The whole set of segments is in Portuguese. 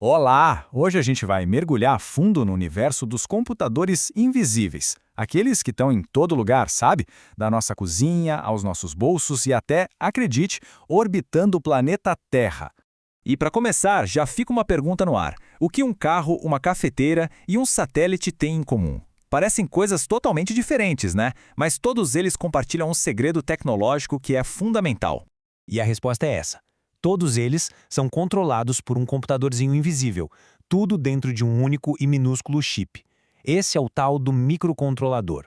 Olá! Hoje a gente vai mergulhar a fundo no universo dos computadores invisíveis. Aqueles que estão em todo lugar, sabe? Da nossa cozinha aos nossos bolsos e até, acredite, orbitando o planeta Terra. E para começar, já fica uma pergunta no ar. O que um carro, uma cafeteira e um satélite têm em comum? Parecem coisas totalmente diferentes, né? Mas todos eles compartilham um segredo tecnológico que é fundamental. E a resposta é essa. Todos eles são controlados por um computadorzinho invisível, tudo dentro de um único e minúsculo chip. Esse é o tal do microcontrolador.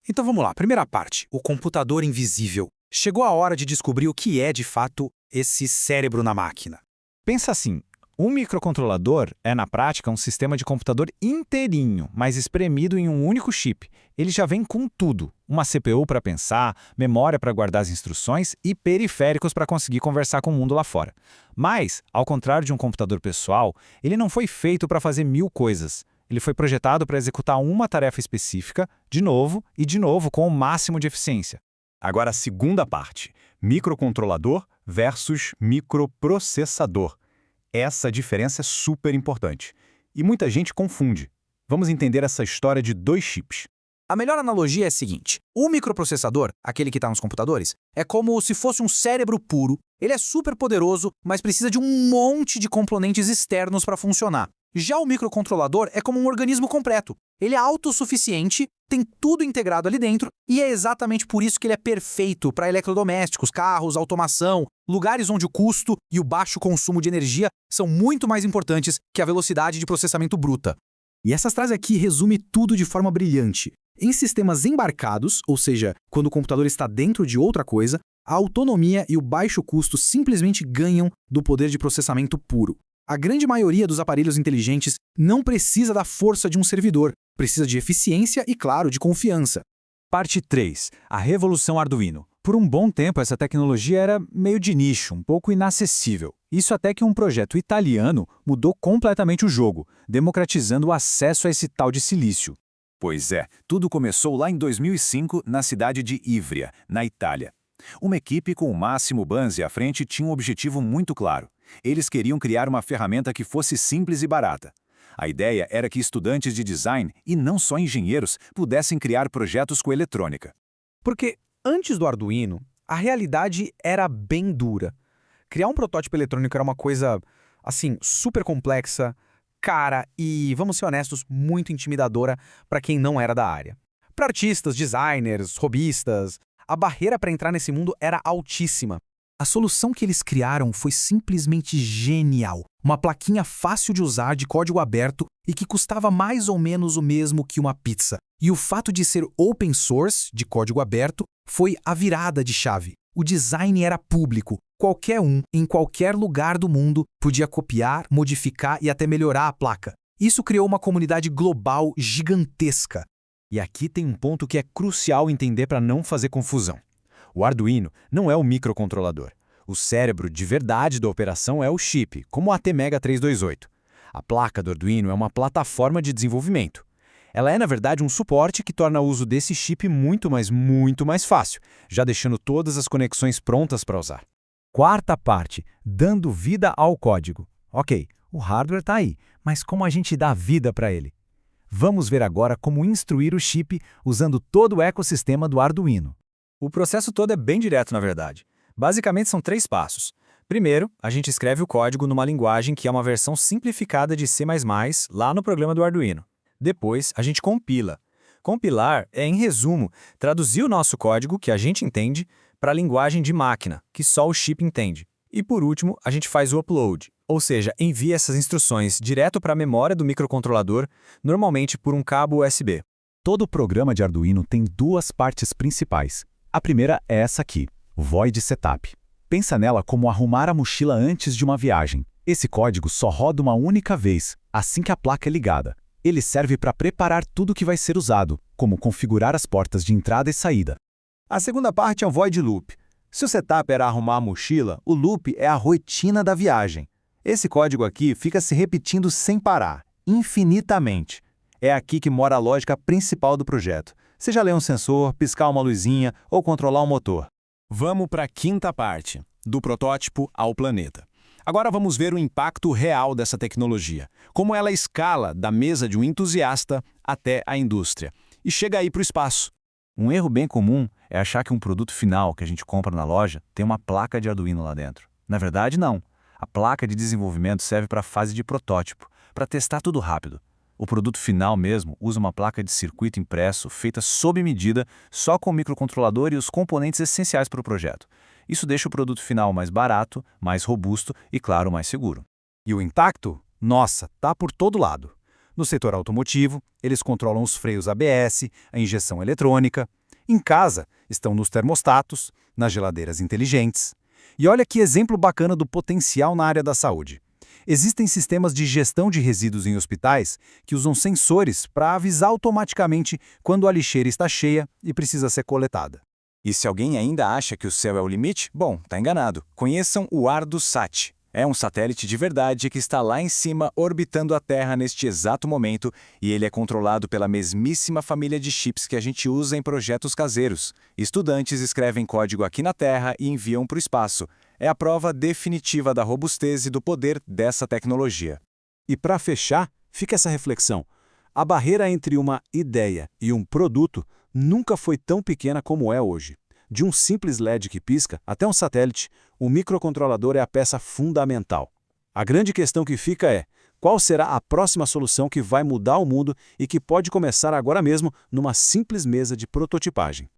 Então vamos lá, primeira parte, o computador invisível. Chegou a hora de descobrir o que é, de fato, esse cérebro na máquina. Pensa assim, um microcontrolador é, na prática, um sistema de computador inteirinho, mas espremido em um único chip. Ele já vem com tudo, uma CPU para pensar, memória para guardar as instruções e periféricos para conseguir conversar com o mundo lá fora. Mas, ao contrário de um computador pessoal, ele não foi feito para fazer 1000 coisas. Ele foi projetado para executar uma tarefa específica, de novo e de novo, com o máximo de eficiência. Agora a segunda parte, microcontrolador versus microprocessador. Essa diferença é super importante. E muita gente confunde. Vamos entender essa história de dois chips. A melhor analogia é a seguinte: o microprocessador, aquele que está nos computadores, é como se fosse um cérebro puro. Ele é super poderoso, mas precisa de um monte de componentes externos para funcionar. Já o microcontrolador é como um organismo completo. Ele é autossuficiente, tem tudo integrado ali dentro, e é exatamente por isso que ele é perfeito para eletrodomésticos, carros, automação, lugares onde o custo e o baixo consumo de energia são muito mais importantes que a velocidade de processamento bruta. E essa frase aqui resume tudo de forma brilhante. Em sistemas embarcados, ou seja, quando o computador está dentro de outra coisa, a autonomia e o baixo custo simplesmente ganham do poder de processamento puro. A grande maioria dos aparelhos inteligentes não precisa da força de um servidor, precisa de eficiência e, claro, de confiança. Parte 3. A revolução Arduino. Por um bom tempo, essa tecnologia era meio de nicho, um pouco inacessível. Isso até que um projeto italiano mudou completamente o jogo, democratizando o acesso a esse tal de silício. Pois é, tudo começou lá em 2005, na cidade de Ivrea, na Itália. Uma equipe com o Massimo Banzi à frente tinha um objetivo muito claro. Eles queriam criar uma ferramenta que fosse simples e barata. A ideia era que estudantes de design, e não só engenheiros, pudessem criar projetos com eletrônica. Porque antes do Arduino, a realidade era bem dura. Criar um protótipo eletrônico era uma coisa, assim, super complexa, cara e, vamos ser honestos, muito intimidadora para quem não era da área. Para artistas, designers, hobbyistas, a barreira para entrar nesse mundo era altíssima. A solução que eles criaram foi simplesmente genial. Uma plaquinha fácil de usar, de código aberto e que custava mais ou menos o mesmo que uma pizza. E o fato de ser open source, de código aberto, foi a virada de chave. O design era público. Qualquer um, em qualquer lugar do mundo, podia copiar, modificar e até melhorar a placa. Isso criou uma comunidade global gigantesca. E aqui tem um ponto que é crucial entender para não fazer confusão. O Arduino não é o microcontrolador. O cérebro de verdade da operação é o chip, como o ATmega 328. A placa do Arduino é uma plataforma de desenvolvimento. Ela é, na verdade, um suporte que torna o uso desse chip muito mais fácil, já deixando todas as conexões prontas para usar. Quarta parte, dando vida ao código. Ok, o hardware está aí, mas como a gente dá vida para ele? Vamos ver agora como instruir o chip usando todo o ecossistema do Arduino. O processo todo é bem direto, na verdade. Basicamente são 3 passos. Primeiro, a gente escreve o código numa linguagem que é uma versão simplificada de C++, lá no programa do Arduino. Depois, a gente compila. Compilar é, em resumo, traduzir o nosso código, que a gente entende, para a linguagem de máquina, que só o chip entende. E por último, a gente faz o upload, ou seja, envia essas instruções direto para a memória do microcontrolador, normalmente por um cabo USB. Todo o programa de Arduino tem 2 partes principais. A primeira é essa aqui, Void Setup. Pensa nela como arrumar a mochila antes de uma viagem. Esse código só roda uma única vez, assim que a placa é ligada. Ele serve para preparar tudo que vai ser usado, como configurar as portas de entrada e saída. A segunda parte é o Void Loop. Se o setup era arrumar a mochila, o loop é a rotina da viagem. Esse código aqui fica se repetindo sem parar, infinitamente. É aqui que mora a lógica principal do projeto. Seja ler um sensor, piscar uma luzinha ou controlar um motor. Vamos para a quinta parte, do protótipo ao planeta. Agora vamos ver o impacto real dessa tecnologia, como ela escala da mesa de um entusiasta até a indústria, e chega aí para o espaço. Um erro bem comum é achar que um produto final que a gente compra na loja tem uma placa de Arduino lá dentro. Na verdade, não. A placa de desenvolvimento serve para a fase de protótipo, para testar tudo rápido. O produto final mesmo usa uma placa de circuito impresso feita sob medida, só com o microcontrolador e os componentes essenciais para o projeto. Isso deixa o produto final mais barato, mais robusto e, claro, mais seguro. E o impacto? Nossa, tá por todo lado. No setor automotivo, eles controlam os freios ABS, a injeção eletrônica. Em casa, estão nos termostatos, nas geladeiras inteligentes. E olha que exemplo bacana do potencial na área da saúde. Existem sistemas de gestão de resíduos em hospitais que usam sensores para avisar automaticamente quando a lixeira está cheia e precisa ser coletada. E se alguém ainda acha que o céu é o limite, bom, tá enganado. Conheçam o ArduSat. É um satélite de verdade que está lá em cima orbitando a Terra neste exato momento e ele é controlado pela mesmíssima família de chips que a gente usa em projetos caseiros. Estudantes escrevem código aqui na Terra e enviam para o espaço. É a prova definitiva da robustez e do poder dessa tecnologia. E para fechar, fica essa reflexão. A barreira entre uma ideia e um produto nunca foi tão pequena como é hoje. De um simples LED que pisca até um satélite, o microcontrolador é a peça fundamental. A grande questão que fica é: qual será a próxima solução que vai mudar o mundo e que pode começar agora mesmo numa simples mesa de prototipagem?